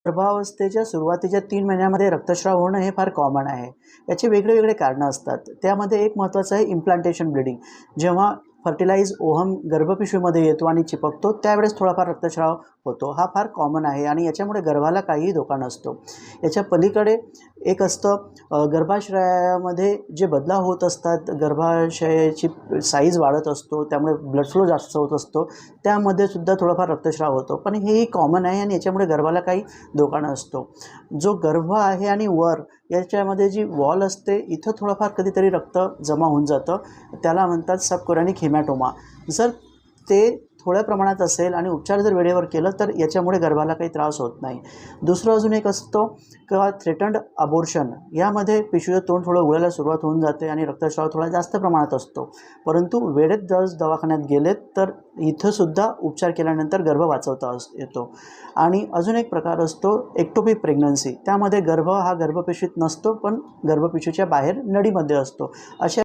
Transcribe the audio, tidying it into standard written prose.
गर्भावस्थेच्या सुरुवातीच्या 3 महिन्यामध्ये रक्तस्राव होणं हे फार कॉमन आहे. याचे वेगळे कारणं असतात. त्यामध्ये एक महत्त्वाचं आहे इम्प्लांटेशन ब्लीडिंग. जेव्हा फर्टिलाइज ओव्हम गर्भपिशवीमध्ये येतो आणि चिपकतो त्यावेळेस थोडाफार रक्तस्राव होतो. हा फार कॉमन आहे आणि याच्यामुळे गर्भाला काहीही धोका नसतो. याच्या पलीकडे एक असतं गर्भाशयामध्ये जे बदलाव होत असतात, गर्भाशयाची साईज वाढत असतो, त्यामुळे ब्लड फ्लो जास्त होत असतो, त्यामध्ये सुद्धा थोडाफार रक्तस्राव होतो. पण हेही कॉमन आहे आणि याच्यामुळे गर्भाला काही धोका नसतो. जो गर्भ आहे आणि वर याच्यामध्ये जी वॉल असते इथं थोडंफार कधीतरी रक्त जमा होऊन जातं. त्याला म्हणतात सबकोरॅनिक हेमॅटोमा. जर ते थोड्या प्रमाणात असेल आणि उपचार जर वेळेवर केलं तर याच्यामुळे गर्भाला काही त्रास होत नाही. दुसरं अजून एक असतो किंवा थ्रेटन्ड अबॉर्शन. यामध्ये पिशवीचं तोंड थोडं उघडायला सुरुवात होऊन जाते आणि रक्तस्राव थोडा जास्त प्रमाणात असतो. परंतु वेळेत जर दवाखान्यात गेलेत तर इथंसुद्धा उपचार केल्यानंतर गर्भ वाचवता येतो. आणि अजून एक प्रकार असतो एक्टोपिक प्रेग्नन्सी. त्यामध्ये गर्भ हा गर्भपिशवीत नसतो पण गर्भपिशवीच्या बाहेर नळीमध्ये असतो. अशा